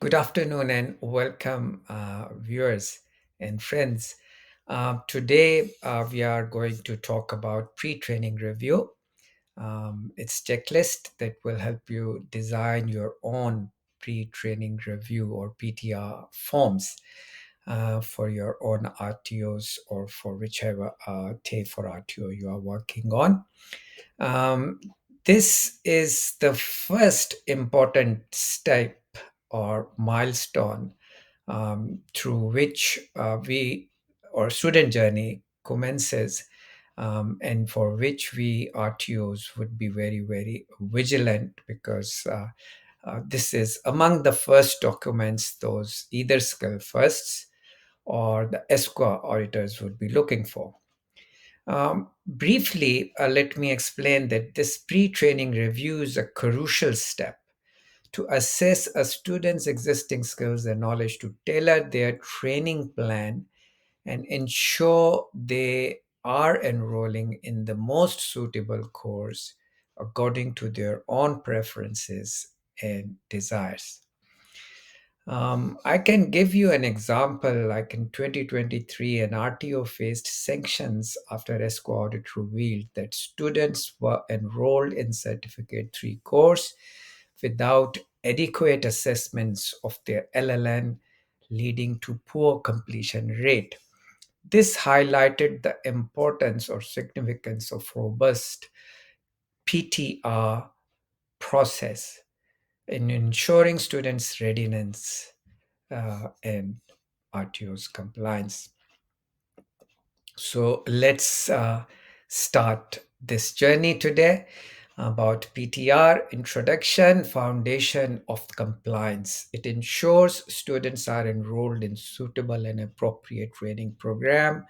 Good afternoon and welcome, viewers and friends. Today, we are going to talk about pre-training review. It's checklist that will help you design your own pre-training review or PTR forms for your own RTOs or for whichever TAFE for RTO you are working on. Um, this is the first important step or milestone through which we or student journey commences, and for which we RTOs would be very, very vigilant because this is among the first documents those either skill firsts or the ASQA auditors would be looking for. Briefly, let me explain that this pre-training review is a crucial step to assess a student's existing skills and knowledge to tailor their training plan and ensure they are enrolling in the most suitable course according to their own preferences and desires. I can give you an example. Like in 2023, an RTO faced sanctions after ASQA audit revealed that students were enrolled in Certificate 3 course without adequate assessments of their LLN, leading to poor completion rate. This highlighted the importance or significance of robust PTR process in ensuring students' readiness and RTO's compliance. So let's start this journey today about PTR introduction, foundation of compliance. It ensures students are enrolled in suitable and appropriate training program.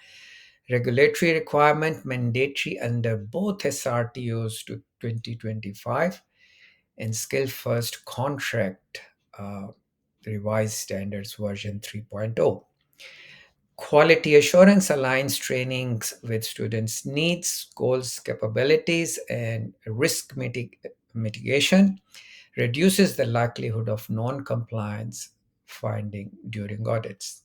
Regulatory requirement mandatory under both SRTOs to 2025 and Skill First contract revised standards version 3.0. Quality assurance aligns trainings with students' needs, goals, capabilities, and mitigation, reduces the likelihood of non compliance finding during audits.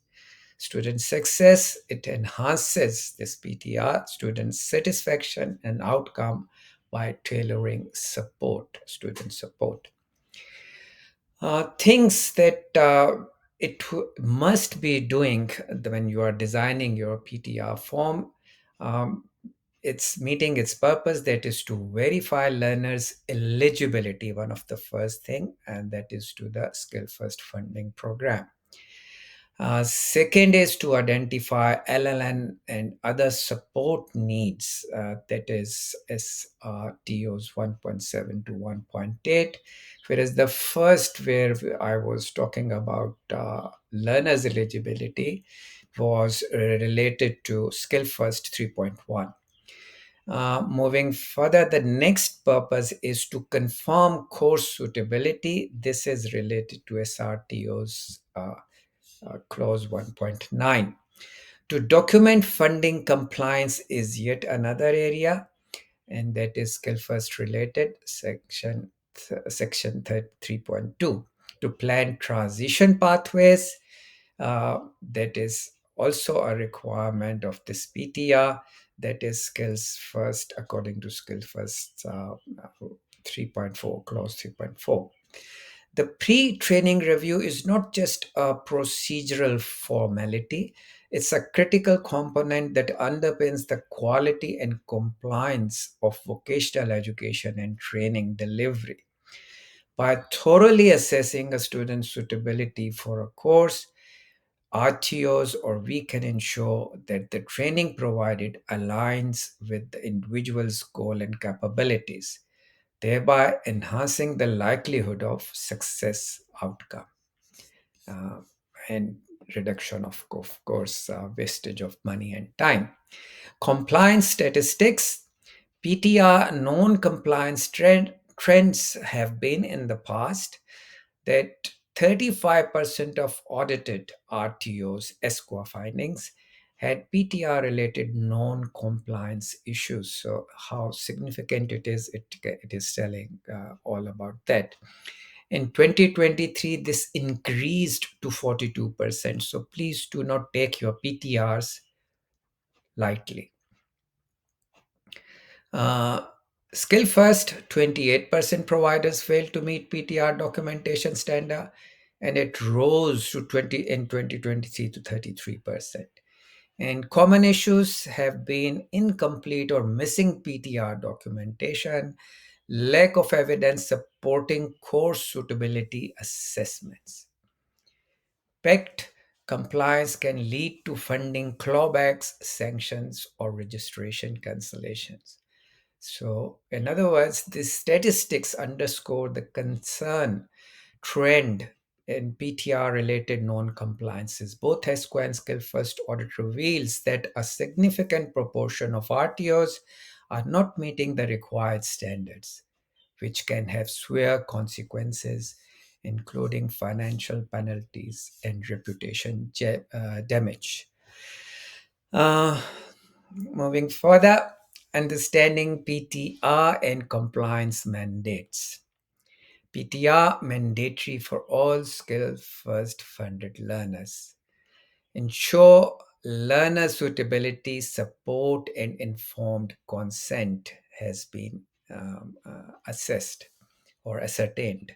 Student success, it enhances this PTR, student satisfaction and outcome by tailoring support, student support. Things that must be doing when you are designing your PTR form. Um, it's meeting its purpose, that is to verify learners' eligibility, one of the first thing, and that is to the Skill First funding program. Second is to identify LLN and other support needs, that is SRTOs 1.7 to 1.8. Whereas the first, where I was talking about learners' eligibility, was related to Skill First 3.1. Moving further, the next purpose is to confirm course suitability. This is related to SRTOs clause 1.9. To document funding compliance is yet another area, and that is skill first related section 3.2. To plan transition pathways, that is also a requirement of this PTR, that is skills first according to skill first 3.4, clause 3.4. The pre-training review is not just a procedural formality, it's a critical component that underpins the quality and compliance of vocational education and training delivery. By thoroughly assessing a student's suitability for a course, RTOs or we can ensure that the training provided aligns with the individual's goal and capabilities, thereby enhancing the likelihood of success outcome, uh, and reduction of course, wastage of money and time. Compliance statistics, PTR non-compliance trends have been in the past that 35% of audited RTOs ASQA findings had PTR related non-compliance issues. So how significant it is, it is telling all about that. In 2023, this increased to 42%. So please do not take your PTRs lightly. Uh, Skill First, 28% providers failed to meet PTR documentation standard, and it rose to 20 in 2023 to 33%. And common issues have been incomplete or missing PTR documentation, lack of evidence supporting course suitability assessments. PECT compliance can lead to funding clawbacks, sanctions, or registration cancellations. So, in other words, the statistics underscore the concern trend in PTR related non compliances. Both ASQA and Skill First audit reveals that a significant proportion of RTOs are not meeting the required standards, which can have severe consequences, including financial penalties and reputation damage. Uh, Moving further, understanding PTR and compliance mandates. PTR mandatory for all Skill First funded learners. Ensure learner suitability, support, and informed consent has been assessed or ascertained.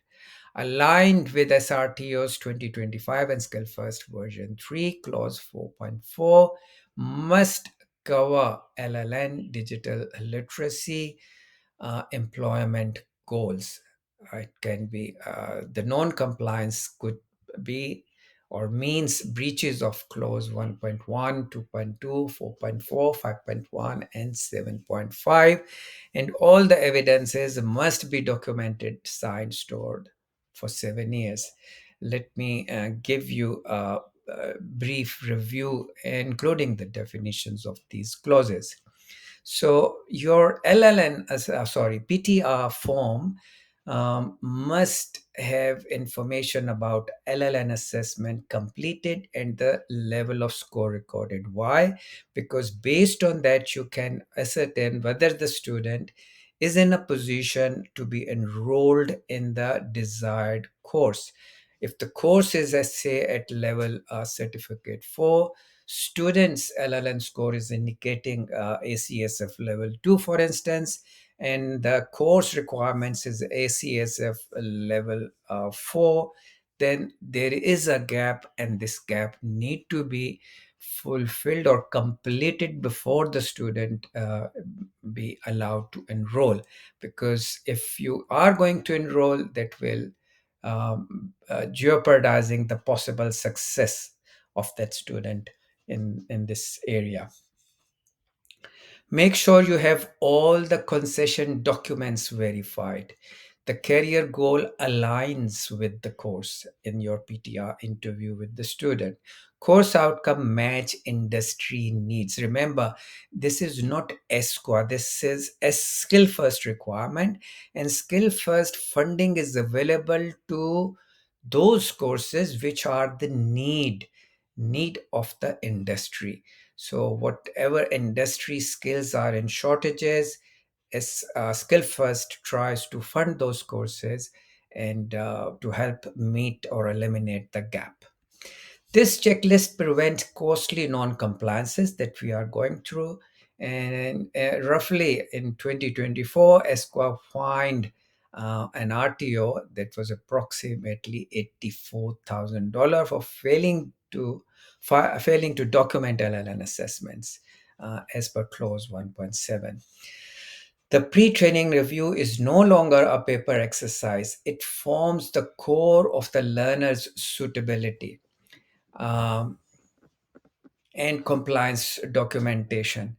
Aligned with SRTOs 2025 and Skill First version 3, clause 4.4, must cover LLN digital literacy employment goals. It can be the non-compliance could be or means breaches of clause 1.1, 2.2, 4.4, 5.1, and 7.5. And all the evidences must be documented, signed, stored for 7 years. Let me give you a brief review, including the definitions of these clauses. So your PTR form must have information about LLN assessment completed and the level of score recorded. Why? Because based on that, you can ascertain whether the student is in a position to be enrolled in the desired course. If the course is, let's say, at level certificate 4, students LLN score is indicating ACSF level 2, for instance, and the course requirements is ACSF level 4, then there is a gap, and this gap need to be fulfilled or completed before the student be allowed to enroll. Because if you are going to enroll, that will jeopardizing the possible success of that student in this area. Make sure you have all the concession documents verified. The career goal aligns with the course in your PTR interview with the student. Course outcome match industry needs. Remember, this is not ASQA, this is a skill first requirement, and skill first funding is available to those courses which are the need of the industry. So whatever industry skills are in shortages, is Skill First tries to fund those courses and to help meet or eliminate the gap. This checklist prevents costly non-compliances that we are going through. And roughly in 2024, ASQA fined an RTO that was approximately $84,000 for failing to document LLN assessments as per clause 1.7. The pre-training review is no longer a paper exercise. It forms the core of the learner's suitability um, and compliance documentation.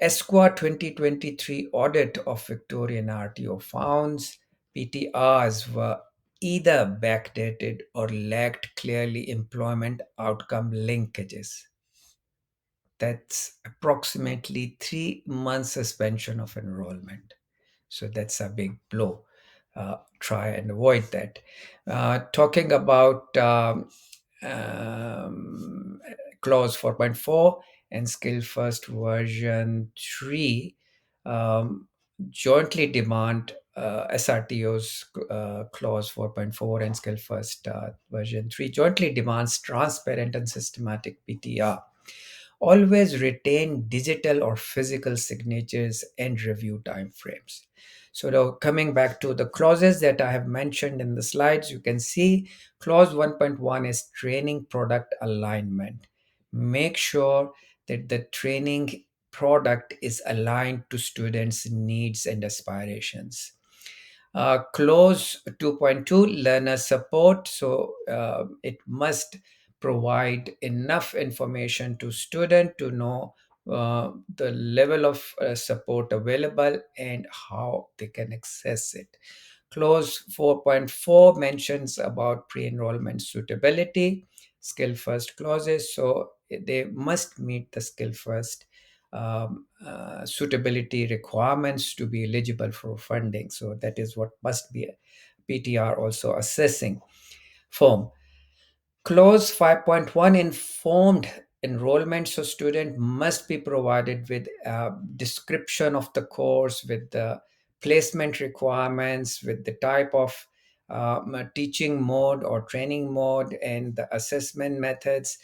ASQA 2023 audit of Victorian RTO found PTRs were either backdated or lacked clearly employment outcome linkages. That's approximately 3 months suspension of enrollment. So that's a big blow. Try and avoid that. Talking about um, clause 4.4 and skill first version 3, jointly demand SRTOs clause 4.4 and Skill First version 3 jointly demands transparent and systematic PTR. Always retain digital or physical signatures and review timeframes. So now coming back to the clauses that I have mentioned in the slides, you can see clause 1.1 is training product alignment. Make sure that the training product is aligned to students' needs and aspirations. Clause 2.2, learner support. So it must provide enough information to student to know the level of support available and how they can access it. Clause 4.4 mentions about pre-enrollment suitability, skill first clauses. So they must meet the skill first suitability requirements to be eligible for funding. So that is what must be PTR also assessing form. Clause 5.1, informed enrollment. So student must be provided with a description of the course, with the placement requirements, with the type of teaching mode or training mode and the assessment methods,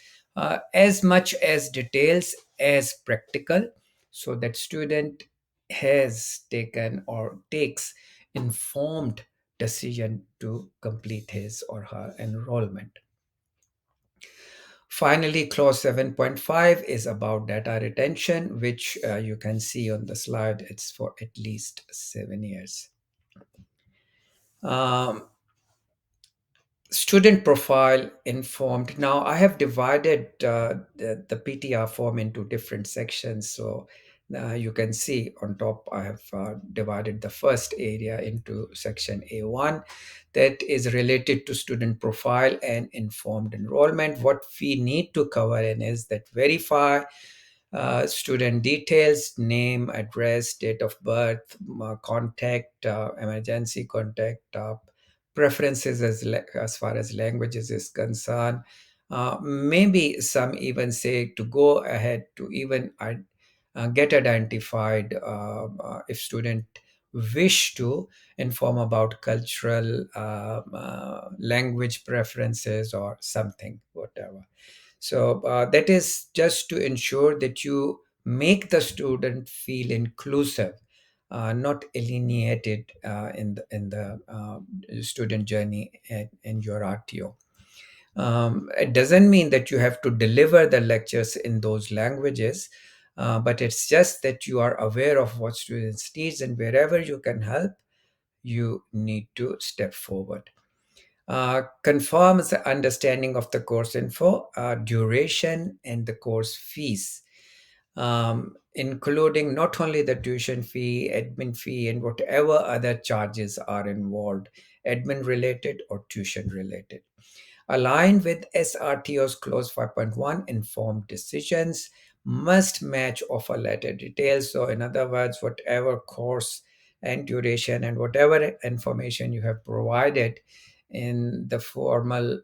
as much as details as practical, so that student has taken or takes informed decision to complete his or her enrollment. Finally, clause 7.5 is about data retention, which you can see on the slide. It's for at least 7 years. Um, Student profile informed. Now, I have divided the PTR form into different sections. So you can see on top, I have divided the first area into section A1 that is related to student profile and informed enrollment. What we need to cover in is that verify student details, name, address, date of birth, contact, emergency contact, preferences as far as languages is concerned. Maybe some even say to go ahead to even get identified if student wish to inform about cultural language preferences or something, whatever. So that is just to ensure that you make the student feel inclusive, not alienated in the student journey in your RTO. It doesn't mean that you have to deliver the lectures in those languages, but it's just that you are aware of what students need, and wherever you can help, you need to step forward. Confirms the understanding of the course info, duration, and the course fees, including not only the tuition fee, admin fee, and whatever other charges are involved, admin related or tuition related. Aligned with SRTOs Clause 5.1, informed decisions must match offer letter details. So, in other words, whatever course and duration and whatever information you have provided in the formal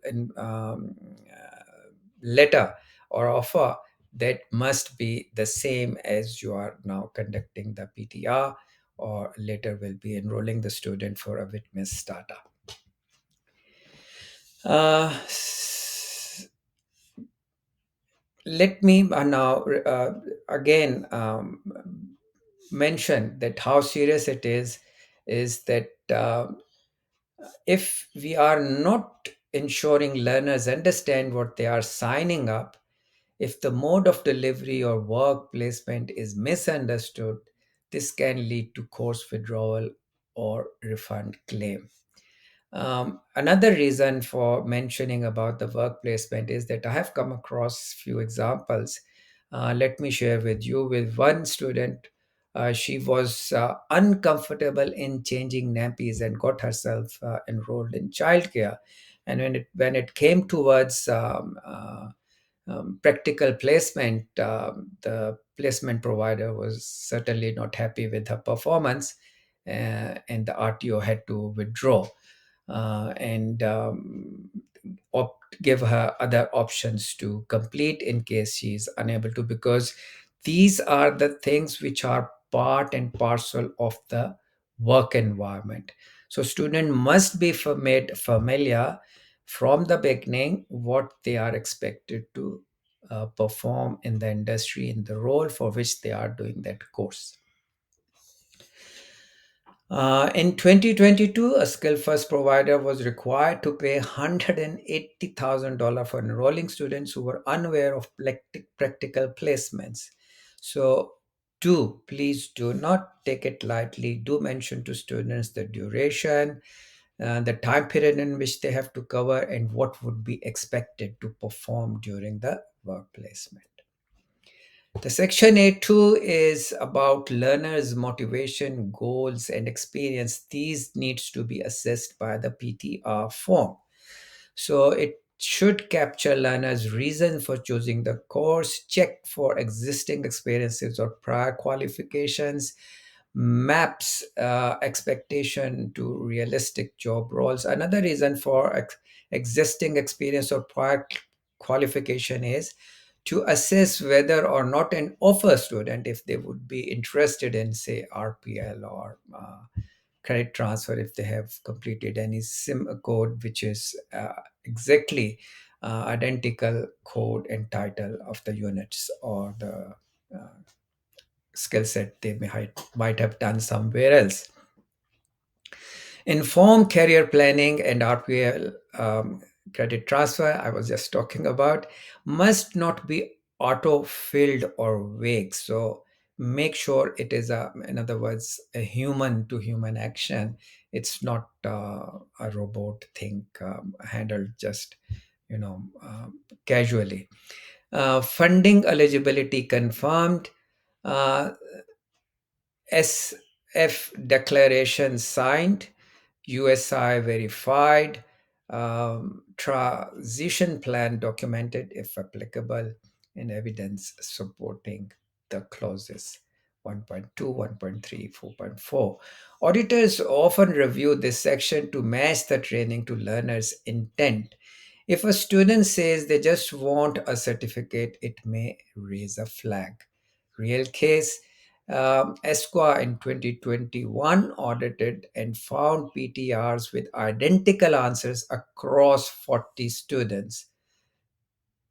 letter or offer, that must be the same as you are now conducting the PTR or later will be enrolling the student for a witness startup. Let me now again mention that how serious it is that if we are not ensuring learners understand what they are signing up, if the mode of delivery or work placement is misunderstood, this can lead to course withdrawal or refund claim. Another reason for mentioning about the work placement is that I have come across few examples. Let me share with you. With one student, she was uncomfortable in changing nappies and got herself enrolled in childcare. And when it came towards practical placement, the placement provider was certainly not happy with her performance, and the RTO had to withdraw and give her other options to complete in case she is unable to, because these are the things which are part and parcel of the work environment. So student must be made familiar from the beginning what they are expected to perform in the industry in the role for which they are doing that course. In 2022, a skill first provider was required to pay $180,000 for enrolling students who were unaware of practical placements. So, please do not take it lightly. Do mention to students the duration, the time period in which they have to cover, and what would be expected to perform during the work placement. The section A2 is about learners' motivation, goals, and experience. These needs to be assessed by the PTR form. So it should capture learners' reason for choosing the course, check for existing experiences or prior qualifications, maps expectation to realistic job roles. Another reason for existing experience or prior qualification is to assess whether or not an offer student, if they would be interested in, say, RPL or credit transfer, if they have completed any sim code which is exactly identical code and title of the units or the skill set they might have done somewhere else. Informed career planning and RPL credit transfer, I was just talking about, must not be auto filled or vague. So make sure it is in other words, a human to human action. It's not a robot thing handled just, casually. Funding eligibility confirmed. Uh, SF declaration signed, USI verified, transition plan documented if applicable, and evidence supporting the clauses 1.2, 1.3, 4.4. Auditors often review this section to match the training to learners' intent. If a student says they just want a certificate, it may raise a flag. Real case, ASQA in 2021 audited and found PTRs with identical answers across 40 students.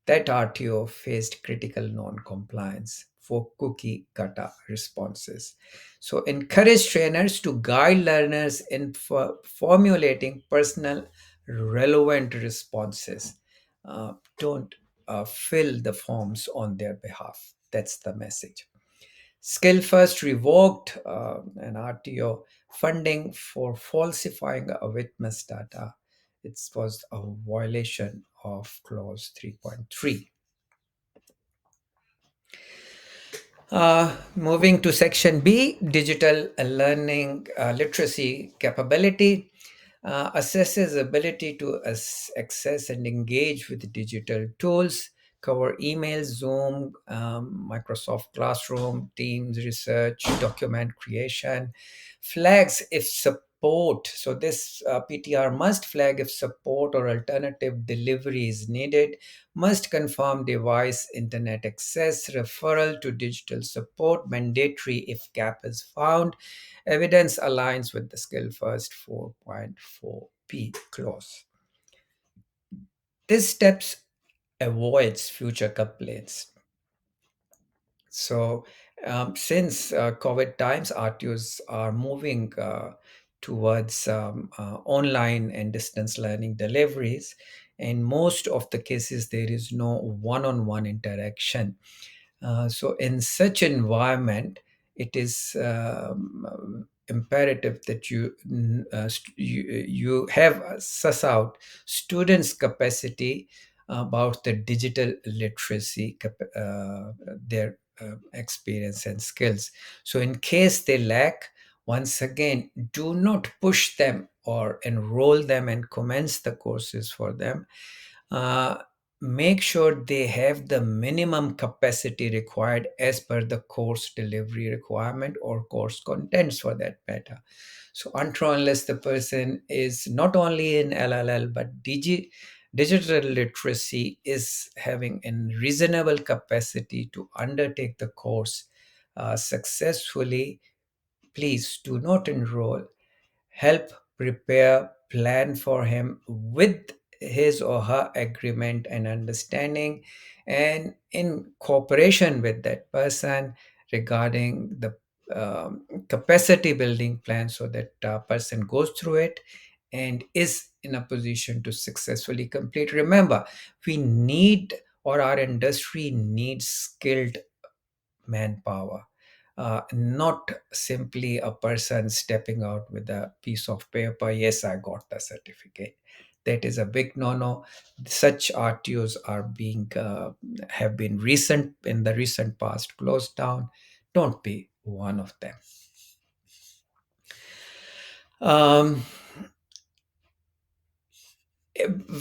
That RTO faced critical non-compliance for cookie cutter responses. So encourage trainers to guide learners in formulating personal relevant responses. Don't fill the forms on their behalf. That's the message. Skill First revoked an RTO funding for falsifying a witness data. It was a violation of clause 3.3. Moving to section B, digital learning literacy capability assesses ability to access and engage with digital tools, cover email, Zoom, Microsoft Classroom, Teams research, document creation, flags if support. So this PTR must flag if support or alternative delivery is needed, must confirm device internet access, referral to digital support, mandatory if gap is found, evidence aligns with the skill first 4.4p clause. These steps avoids future complaints. So, since COVID times, RTOs are moving towards online and distance learning deliveries. In most of the cases, there is no one on one interaction. So, in such environment, it is imperative that you have suss out students' capacity about the digital literacy, their experience and skills. So, in case they lack, once again, do not push them or enroll them and commence the courses for them. uh, Make sure they have the minimum capacity required as per the course delivery requirement or course contents for that matter. So until unless the person is not only in LLL but digital literacy is having a reasonable capacity to undertake the course successfully, please do not enroll. Help prepare plan for him with his or her agreement and understanding, and in cooperation with that person regarding the capacity building plan, so that person goes through it and is in a position to successfully complete. Remember, we need, or our industry needs, skilled manpower, not simply a person stepping out with a piece of paper. Yes, I got the certificate. That is a big no-no. Such RTOs are being have been recent in the recent past closed down. Don't be one of them. Um,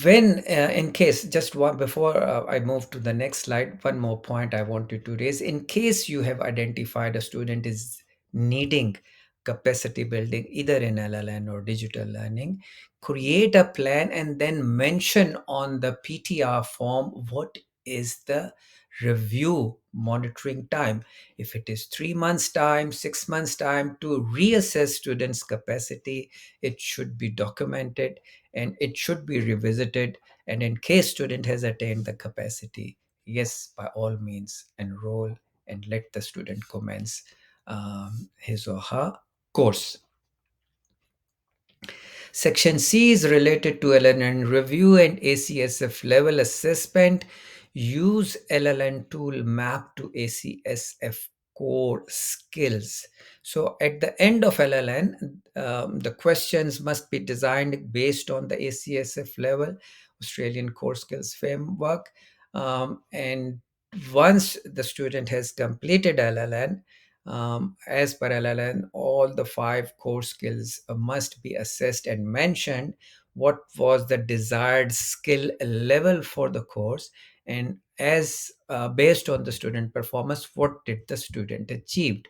when in case, just one before I move to the next slide, one more point I wanted to raise. In case you have identified a student is needing capacity building either in LLN or digital learning, create a plan and then mention on the PTR form what is the review monitoring time. If it is 3 months time, 6 months time to reassess students capacity, it should be documented and it should be revisited. And in case student has attained the capacity, yes, by all means enroll and let the student commence his or her course. Section C is related to LLN review and ACSF level assessment. Use LLN tool map to ACSF core skills. So at the end of LLN, the questions must be designed based on the ACSF level, Australian Core Skills Framework. And once the student has completed LLN, as per LLN, all the five core skills must be assessed and mentioned. What was the desired skill level for the course, and as based on the student performance, what did the student achieved?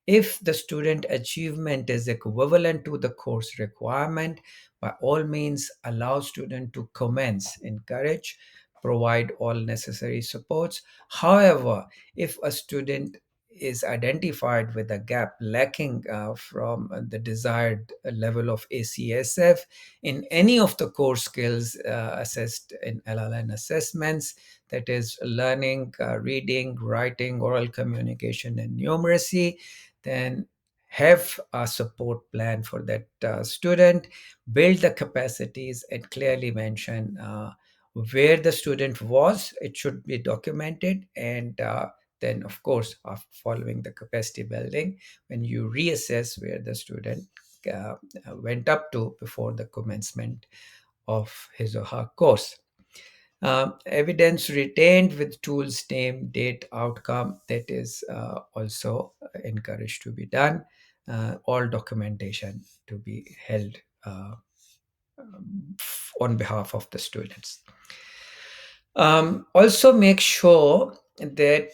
If the student achievement is equivalent to the course requirement, by all means allow student to commence, encourage, provide all necessary supports. However, if a student is identified with a gap lacking from the desired level of ACSF in any of the core skills assessed in LLN assessments, that is learning, reading, writing, oral communication, and numeracy, then have a support plan for that student, build the capacities, and clearly mention where the student was. It should be documented, and then of course following the capacity building, when you reassess where the student uh, went up to before the commencement of his or her course. Evidence retained with tools name, date, outcome, that is also encouraged to be done. All documentation to be held on behalf of the students. Also make sure that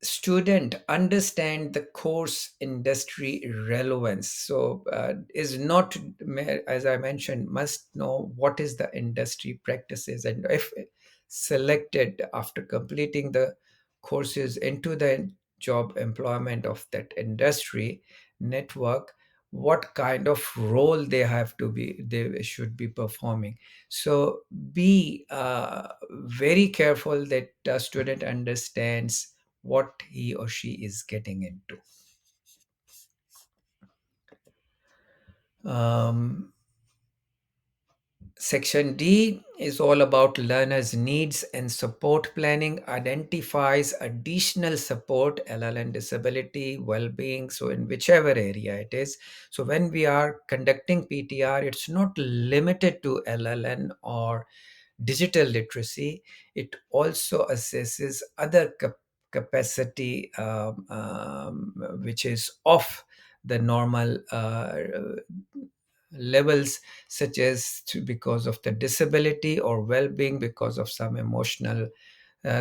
student understand the course industry relevance. So is not, as I mentioned, must know what is the industry practices, and if selected after completing the courses into the job employment of that industry network, what kind of role they should be performing. So be very careful that the student understands what he or she is getting into. Um, Section D is all about learners' needs and support planning, identifies additional support, LLN disability, well-being, so in whichever area it is. So when we are conducting PTR, it's not limited to LLN or digital literacy. It also assesses other capacity which is off the normal levels, such as because of the disability, or well-being because of some emotional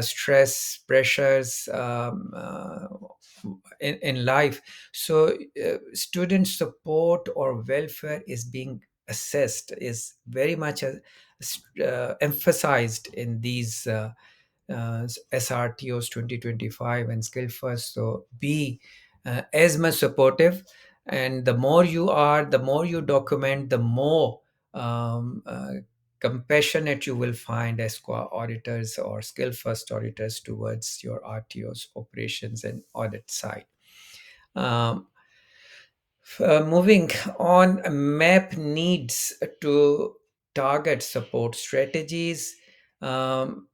stress, pressures in life. So student support or welfare is being assessed, is very much emphasized in these SRTOs 2025 and Skill First. So be as much supportive. And the more you are, the more you document, the more um, uh, compassionate you will find ASQA auditors or skill first auditors towards your RTOs operations and audit side. Um, Moving on, map needs to target support strategies. Um,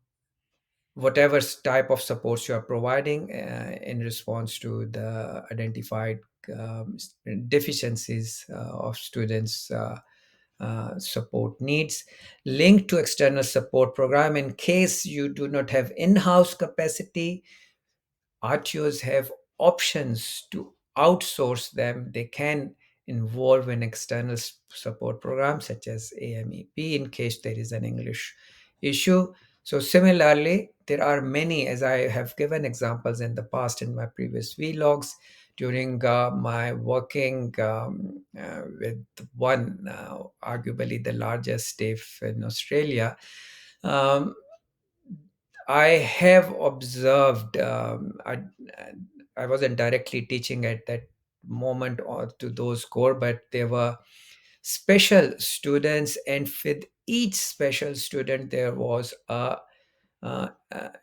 Whatever type of supports you are providing in response to the identified deficiencies of students' support needs, linked to external support program in case you do not have in-house capacity. RTOs have options to outsource them. They can involve an external support program such as AMEP in case there is an English issue. So similarly, there are many, as I have given examples in the past in my previous vlogs, during my working with one, arguably the largest TAFE in Australia. Um, I have observed. I wasn't directly teaching at that moment or to those core, but there were special students, and with each special student, there was a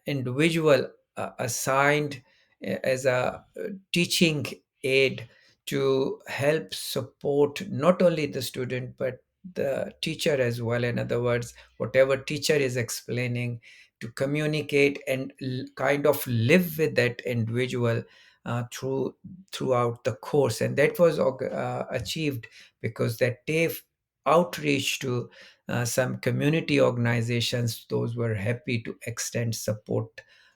individual assigned as a teaching aid to help support not only the student but the teacher as well. In other words, whatever teacher is explaining, to communicate and kind of live with that individual throughout the course. And that was achieved because that TAFE outreach to some community organizations, those were happy to extend support,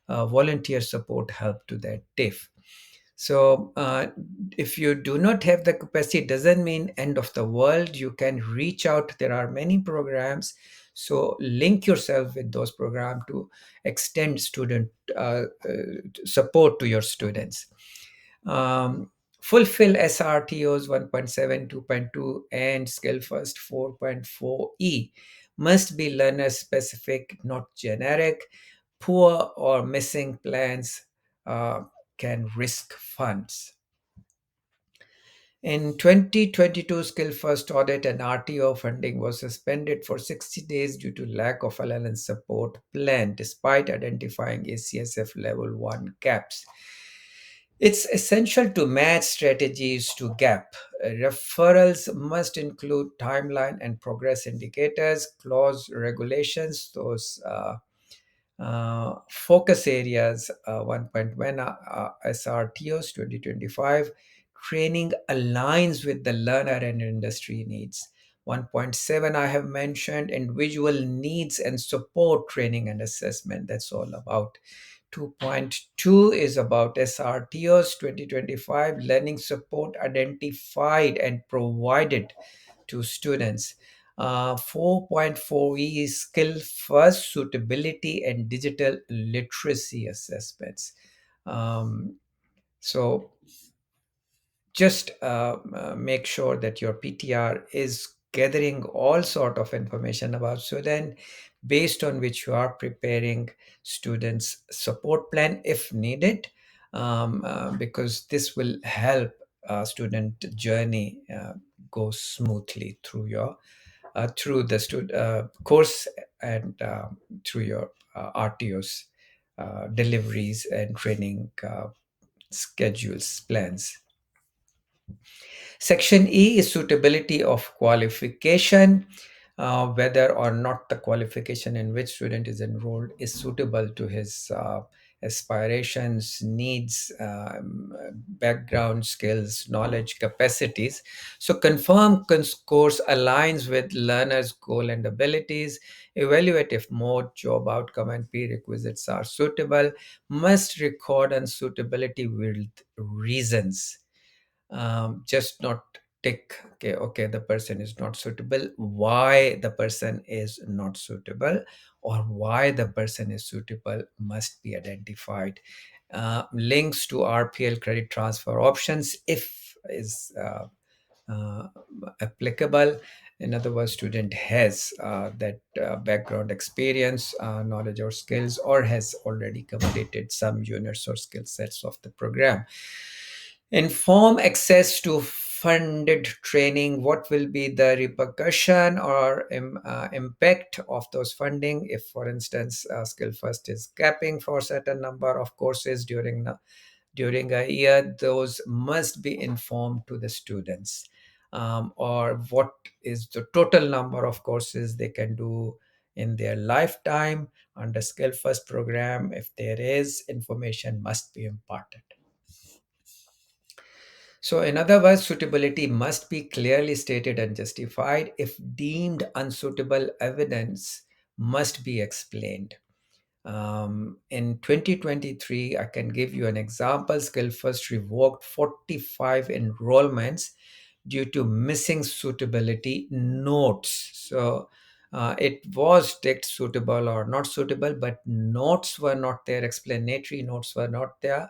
volunteer support help to that TAFE. So if you do not have the capacity, it doesn't mean end of the world. You can reach out. There are many programs. So link yourself with those programs to extend student support to your students. Um, Fulfill SRTOs 1.7, 2.2, and Skill First 4.4E must be learner specific, not generic. Poor or missing plans uh, can risk funds. In 2022, Skill First Audit and RTO funding was suspended for 60 days due to lack of allowance support plan, despite identifying ACSF Level 1 gaps. It's essential to match strategies to gap. Referrals must include timeline and progress indicators, clause regulations, those focus areas 1.1 SRTOs 2025. Training aligns with the learner and industry needs. 1.7 I have mentioned individual needs and support training and assessment. That's all about. 2.2 is about SRTOs 2025, learning support identified and provided to students. 4.4 is skill first, suitability and digital literacy assessments. Um, so just make sure that your PTR is gathering all sort of information about student, based on which you are preparing students support plan if needed, because this will help student journey go smoothly through your through the course and through your RTOs deliveries and training schedules plans. Section E is suitability of qualification, whether or not the qualification in which student is enrolled is suitable to his aspirations, needs, background, skills, knowledge, capacities. So confirm course aligns with learner's goal and abilities. Evaluate if mode, job outcome, and prerequisites are suitable. Must record unsuitability with reasons, just not tick okay the person is not suitable, why the person is not suitable, or why the person is suitable must be identified. Links to RPL credit transfer options if is uh, applicable. In other words, student has that background experience, knowledge or skills, or has already completed some units or skill sets of the program. Inform access to funded training. What will be the repercussion or impact of those funding if, for instance, Skill First is capping for certain number of courses during a year? Those must be informed to the students. Or what is the total number of courses they can do in their lifetime under Skill First program? If there is, information must be imparted. So, in other words, suitability must be clearly stated and justified. If deemed unsuitable, evidence must be explained. In 2023, I can give you an example. Skill First revoked 45 enrollments due to missing suitability notes. So, it was ticked suitable or not suitable, but notes were not there, explanatory notes were not there,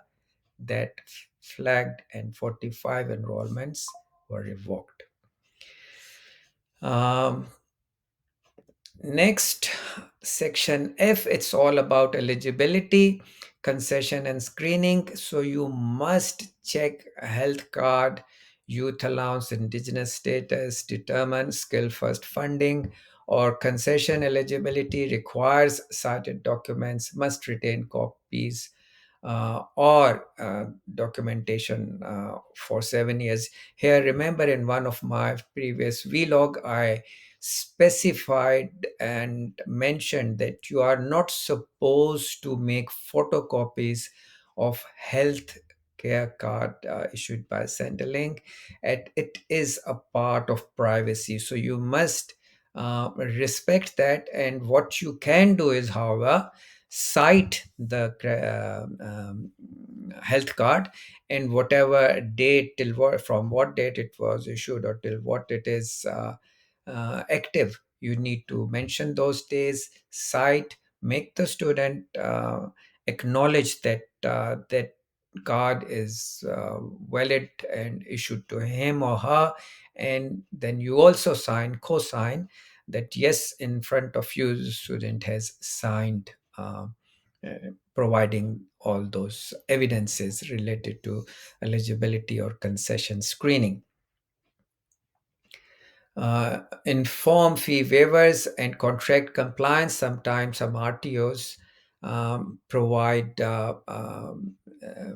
that flagged, and 45 enrollments were revoked. Um, Next, section F, it's all about eligibility, concession, and screening. So you must check a health card, youth allowance, indigenous status, determine skill first funding, or concession eligibility requires cited documents, must retain copies or documentation for 7 years. Here, remember, in one of my previous vlog, I specified and mentioned that you are not supposed to make photocopies of health care card issued by Centrelink. It is a part of privacy, so you must respect that. And what you can do is, however, cite the health card, and whatever date, from what date it was issued or till what it is active, you need to mention those days, cite, make the student acknowledge that that card is valid and issued to him or her. And then you also co-sign that yes, in front of you the student has signed, uh, providing all those evidences related to eligibility or concession screening. Inform fee waivers and contract compliance. Sometimes some RTOs provide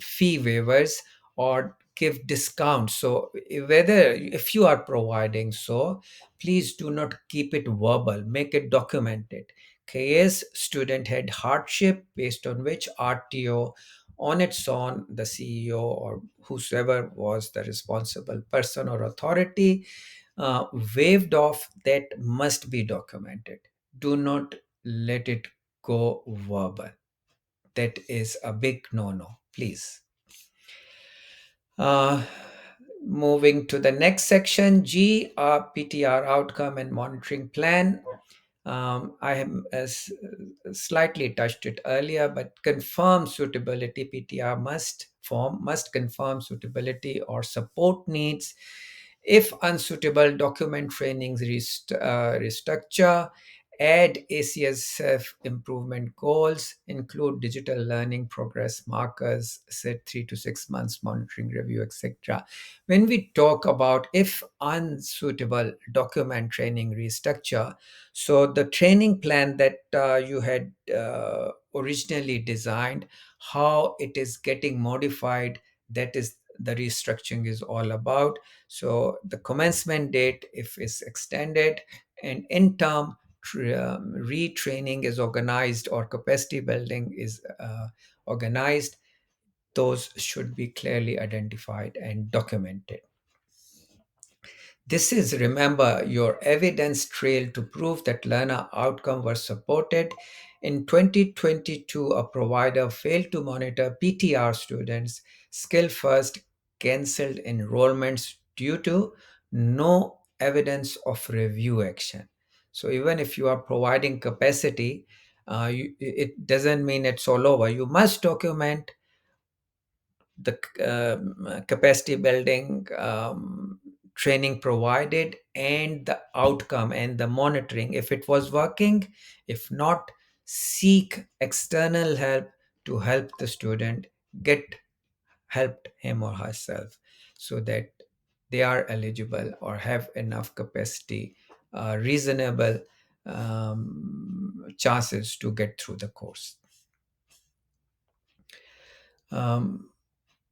fee waivers or give discounts. So, whether if you are providing so, please do not keep it verbal, make it documented. Case student had hardship based on which RTO on its own, the CEO or whosoever was the responsible person or authority waived off, that must be documented. Do not let it go verbal. That is a big no no, please. Uh, Moving to the next section, G, PTR outcome and monitoring plan. I have slightly touched it earlier, but confirm suitability. PTR must confirm suitability or support needs. If unsuitable, document trainings restructure, add ACS self-improvement goals, include digital learning progress markers, set 3 to 6 months monitoring review, etc. When we talk about if unsuitable, document training restructure, so the training plan that you had originally designed, how it is getting modified, that is the restructuring is all about. So the commencement date, if is extended, and in term retraining is organized or capacity building is organized, those should be clearly identified and documented. This is, remember, your evidence trail to prove that learner outcome was supported. In 2022, a provider failed to monitor PTR students. Skill First cancelled enrollments due to no evidence of review action. So even if you are providing capacity, it doesn't mean it's all over. You must document the capacity building training provided and the outcome and the monitoring, if it was working. If not, seek external help to help the student get helped him or herself so that they are eligible or have enough capacity, reasonable chances to get through the course. Um,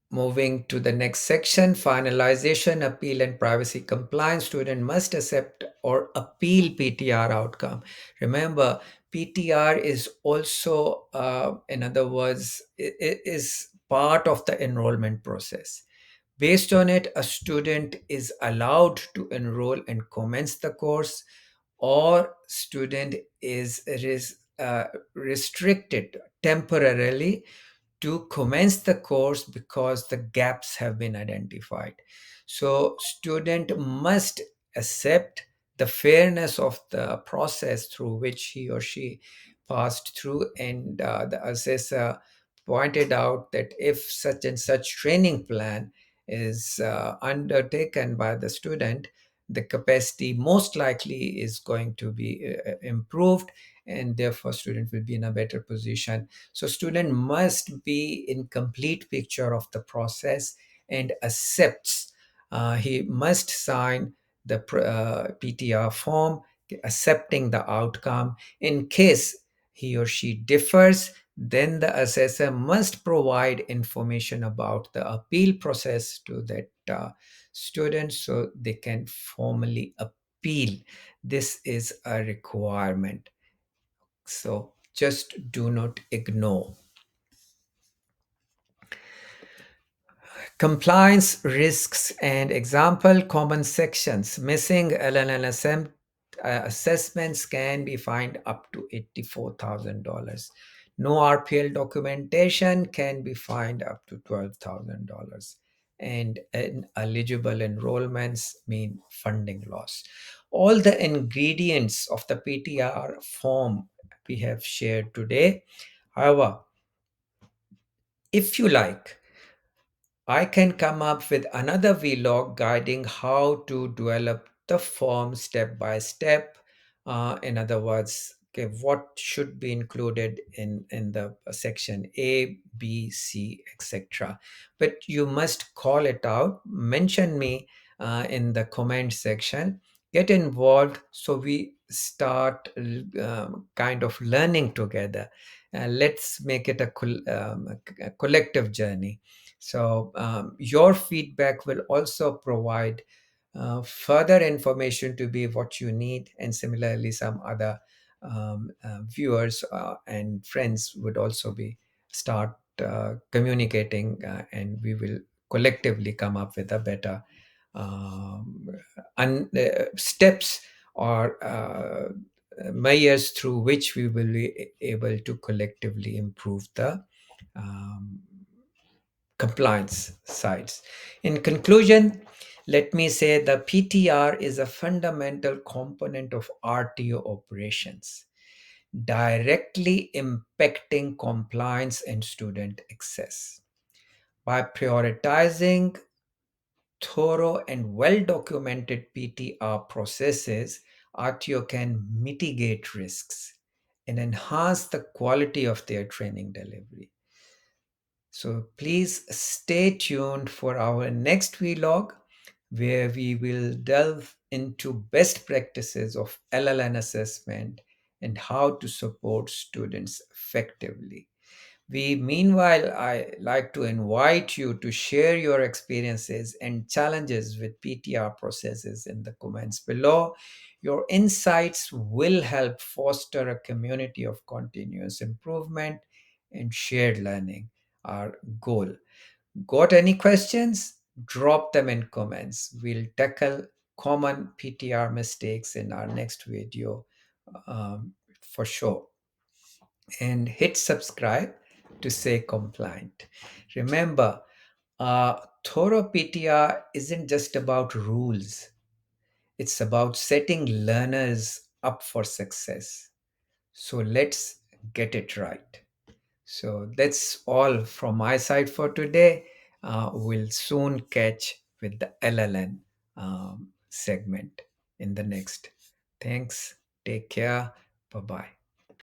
Moving to the next section, finalization, appeal, and privacy compliance. Student must accept or appeal PTR outcome. Remember, PTR is also, in other words, is part of the enrollment process. Based on it, a student is allowed to enroll and commence the course, or student is restricted temporarily to commence the course because the gaps have been identified. So student must accept the fairness of the process through which he or she passed through, and the assessor pointed out that if such and such training plan is undertaken by the student, the capacity most likely is going to be improved, and therefore student will be in a better position. So student must be in complete picture of the process and accepts. He must sign the PTR form accepting the outcome. In case he or she differs, then the assessor must provide information about the appeal process to that student so they can formally appeal. This is a requirement. So just do not ignore. Compliance risks and example common sections. Missing LLNSM assessments can be fined up to $84,000. No RPL documentation can be fined up to $12,000. And ineligible enrollments mean funding loss. All the ingredients of the PTR form we have shared today. However, if you like, I can come up with another vlog guiding how to develop the form step by step. In other words, okay, what should be included in the section A, B, C, etc. But you must call it out, mention me in the comment section, get involved so we start kind of learning together. Let's make it a collective journey. So your feedback will also provide further information to be what you need, and similarly, some other viewers and friends would also be start communicating, and we will collectively come up with a better um, steps or measures through which we will be able to collectively improve the um, compliance sides. In conclusion, let me say the PTR is a fundamental component of RTO operations, directly impacting compliance and student access. By prioritizing thorough and well documented PTR processes, RTO can mitigate risks and enhance the quality of their training delivery. So please stay tuned for our next vlog where we will delve into best practices of LLN assessment and how to support students effectively. Meanwhile, I like to invite you to share your experiences and challenges with PTR processes in the comments below. Your insights will help foster a community of continuous improvement and shared learning, our goal. Got any questions? Drop them in comments. We'll tackle common PTR mistakes in our next video for sure. And hit subscribe to stay compliant. Remember, thorough PTR isn't just about rules, it's about setting learners up for success. So let's get it right. So that's all from my side for today. We'll soon catch with the LLN segment in the next. Thanks. Take care. Bye bye.